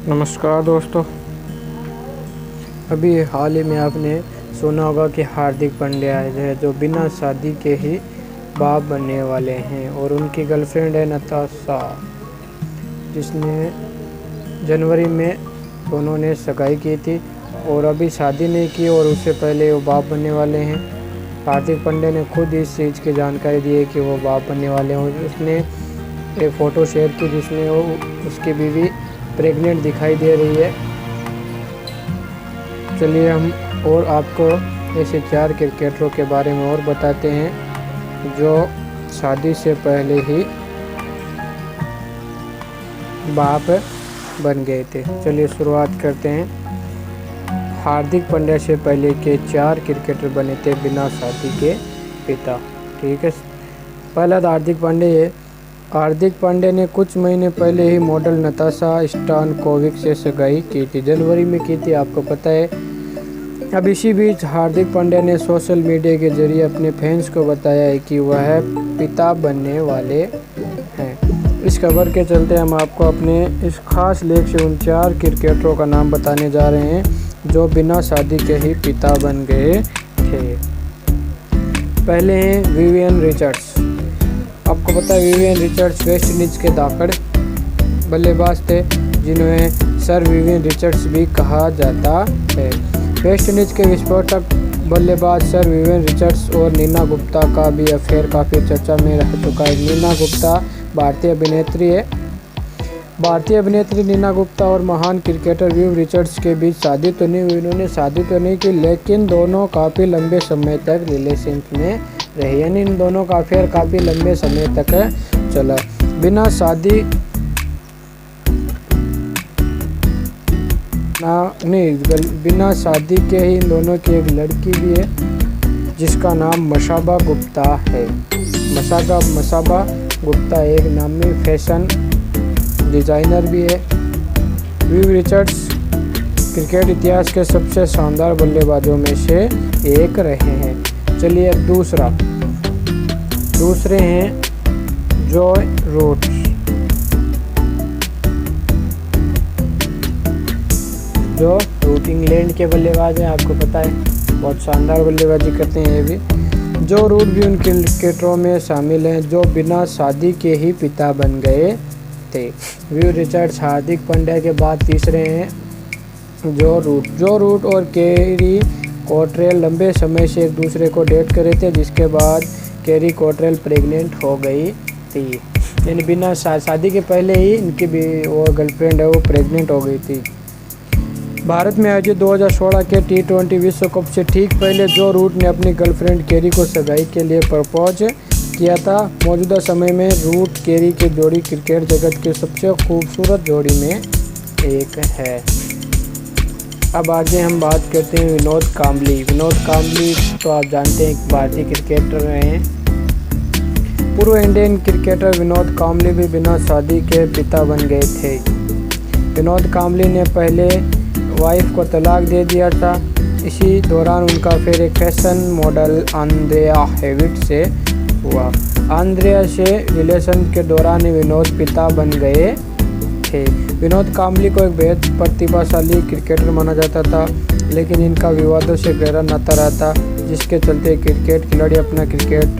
नमस्कार दोस्तों। अभी हाल ही में आपने सुना होगा कि हार्दिक पांड्या है जो बिना शादी के ही बाप बनने वाले हैं और उनकी गर्लफ्रेंड है नताशा, जिसने जनवरी में दोनों ने सगाई की थी और अभी शादी नहीं की और उससे पहले वो बाप बनने वाले हैं। हार्दिक पांड्या ने खुद इस चीज़ की जानकारी दी है कि वो बाप बनने वाले हैं और उसने एक फ़ोटो शेयर की जिसमें वो उसकी बीवी प्रेग्नेंट दिखाई दे रही है। चलिए हम और आपको ऐसे 4 क्रिकेटरों के बारे में और बताते हैं जो शादी से पहले ही बाप बन गए थे। चलिए शुरुआत करते हैं। हार्दिक पांड्या से पहले के 4 क्रिकेटर बने थे बिना शादी के पिता। ठीक है, पहला हार्दिक पांड्या है। हार्दिक पांड्या ने कुछ महीने पहले ही मॉडल नताशा स्टानकोविक से सगाई की थी, जनवरी में की थी, आपको पता है। अब इसी बीच हार्दिक पांड्या ने सोशल मीडिया के जरिए अपने फैंस को बताया है कि वह पिता बनने वाले हैं। इस खबर के चलते हम आपको अपने इस खास लेख से उन 4 क्रिकेटरों का नाम बताने जा रहे हैं जो बिना शादी के ही पिता बन गए थे। पहले हैं विवियन रिचर्ड्स। आपको पता है विवियन रिचर्ड्स वेस्ट इंडीज के दाकड़ बल्लेबाज थे जिन्हें सर विवियन रिचर्ड्स भी कहा जाता है। वेस्ट इंडीज के विस्फोटक बल्लेबाज सर विवियन रिचर्ड्स और नीना गुप्ता का भी अफेयर काफ़ी चर्चा में रह चुका है। नीना गुप्ता भारतीय अभिनेत्री है। भारतीय अभिनेत्री नीना गुप्ता और महान क्रिकेटर विव रिचर्ड्स के बीच शादी तो नहीं हुई, इन्होंने शादी तो नहीं की, लेकिन दोनों काफ़ी लंबे समय तक रिलेशनशिप में रहे, यानी इन दोनों का अफेयर काफ़ी लंबे समय तक चला। बिना शादी बिना शादी के ही इन दोनों की एक लड़की भी है जिसका नाम मसाबा गुप्ता है। मसाबा गुप्ता एक नामी फैशन डिज़ाइनर भी है। विव रिचर्ड्स क्रिकेट इतिहास के सबसे शानदार बल्लेबाजों में से एक रहे हैं। चलिए अब दूसरे हैं जॉय रूट। जो रूट इंग्लैंड के बल्लेबाज हैं, आपको पता है, बहुत शानदार बल्लेबाजी करते हैं ये भी। जो रूट भी उन क्रिकेटरों में शामिल हैं जो बिना शादी के ही पिता बन गए थे। विव रिचर्ड्स हार्दिक पांड्या के बाद तीसरे हैं जो रूट और केरी कोट्रेल लंबे समय से एक दूसरे को डेट कर रहे थे, जिसके बाद केरी कोट्रेल प्रेग्नेंट हो गई थी, यानी बिना शादी के पहले ही इनकी भी वो गर्लफ्रेंड है वो प्रेग्नेंट हो गई थी। भारत में आयोजित 2016 के T20 विश्व कप से ठीक पहले जो रूट ने अपनी गर्लफ्रेंड केरी को सगाई के लिए प्रपोज किया था। मौजूदा समय में रूट केरी की जोड़ी क्रिकेट जगत की सबसे खूबसूरत जोड़ी में एक है। अब आगे हम बात करते हैं विनोद कांबली तो आप जानते हैं एक भारतीय क्रिकेटर रहे हैं। पूर्व इंडियन क्रिकेटर विनोद कांबली भी बिना शादी के पिता बन गए थे। विनोद कांबली ने पहले वाइफ को तलाक दे दिया था। इसी दौरान उनका फिर एक फैशन मॉडल आंद्रेया हेविट से हुआ। आंद्रेया से रिलेशन के दौरान ही विनोद पिता बन गए थे। विनोद कांबली को एक बेहद प्रतिभाशाली क्रिकेटर माना जाता था, लेकिन इनका विवादों से गहरा नाता रहा था, जिसके चलते क्रिकेट खिलाड़ी अपना क्रिकेट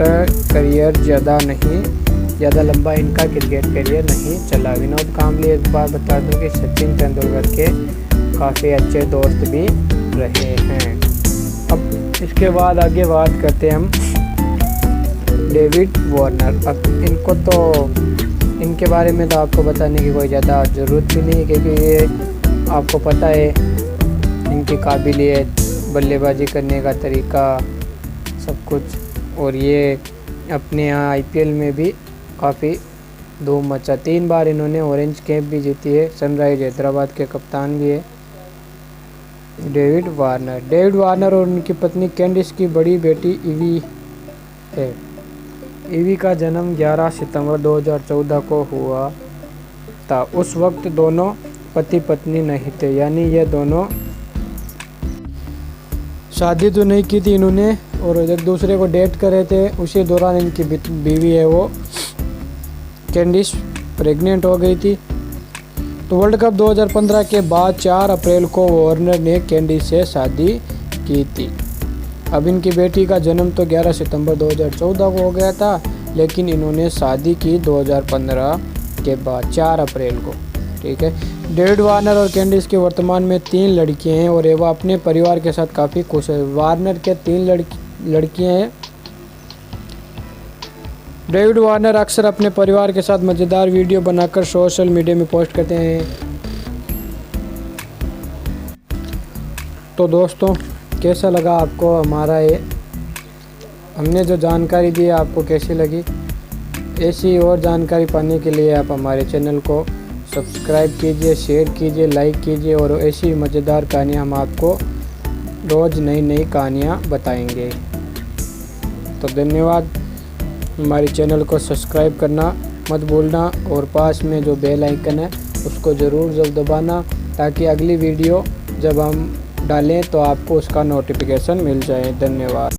करियर ज़्यादा लंबा इनका क्रिकेट करियर नहीं चला। विनोद कांबली एक बार बता दूं कि सचिन तेंदुलकर के काफ़ी अच्छे दोस्त भी रहे हैं। अब इसके बाद आगे बात करते हैं हम डेविड वार्नर। अब इनके बारे में तो आपको बताने की कोई ज़्यादा ज़रूरत भी नहीं है, क्योंकि ये आपको पता है इनकी काबिलियत, बल्लेबाजी करने का तरीका, सब कुछ। और ये अपने यहाँ IPL में भी काफ़ी धूम मचा। 3 बार इन्होंने ऑरेंज कैप भी जीती है। सनराइज हैदराबाद के कप्तान भी है डेविड वार्नर और उनकी पत्नी कैंडिस की बड़ी बेटी ईवी है। ईवी का जन्म 11 सितंबर 2014 को हुआ था। उस वक्त दोनों पति पत्नी नहीं थे, यानी ये दोनों शादी तो नहीं की थी इन्होंने और एक दूसरे को डेट कर रहे थे। उसी दौरान इनकी बीवी है वो कैंडिस प्रेग्नेंट हो गई थी। तो वर्ल्ड कप 2015 के बाद 4 अप्रैल को वार्नर ने कैंडी से शादी की थी। अब इनकी बेटी का जन्म तो 11 सितंबर 2014 को हो गया था, लेकिन इन्होंने शादी की 2015 के बाद 4 अप्रैल को। ठीक है। डेविड वार्नर और कैंडिस के वर्तमान में 3 लड़कियां हैं और वह अपने परिवार के साथ काफ़ी खुश है। वार्नर के 3 लड़कियां हैं। डेविड वार्नर अक्सर अपने परिवार के साथ मज़ेदार वीडियो बनाकर सोशल मीडिया में पोस्ट करते हैं। तो दोस्तों, कैसा लगा आपको हमारा ये हमने जो जानकारी दी आपको कैसी लगी? ऐसी और जानकारी पाने के लिए आप हमारे चैनल को सब्सक्राइब कीजिए, शेयर कीजिए, लाइक कीजिए और ऐसी मज़ेदार कहानियाँ हम आपको रोज़ नई कहानियाँ बताएंगे। तो धन्यवाद। हमारे चैनल को सब्सक्राइब करना मत भूलना और पास में जो बेल आइकन है उसको ज़रूर दबाना, ताकि अगली वीडियो जब हम डालें तो आपको उसका नोटिफिकेशन मिल जाए। धन्यवाद।